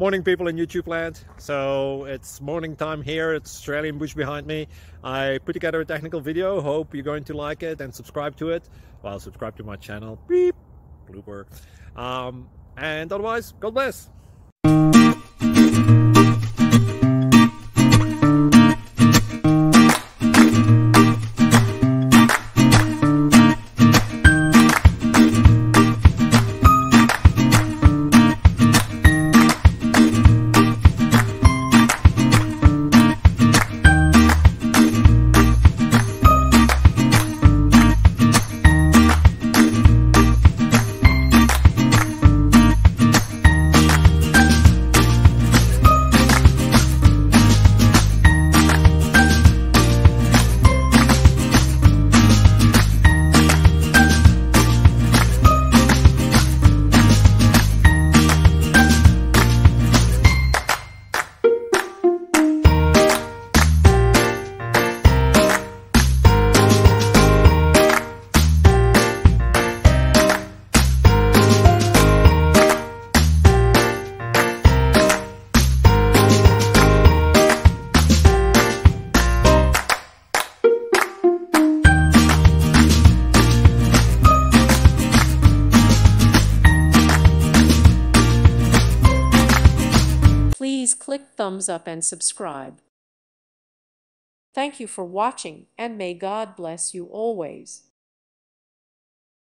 Morning, people in YouTube land. So it's morning time here. It's Australian bush behind me. I put together a technical video. Hope you're going to like it and subscribe to it. Well, subscribe to my channel. Beep. Blooper. And otherwise, God bless. Please click thumbs up and subscribe. Thank you for watching, and may God bless you always.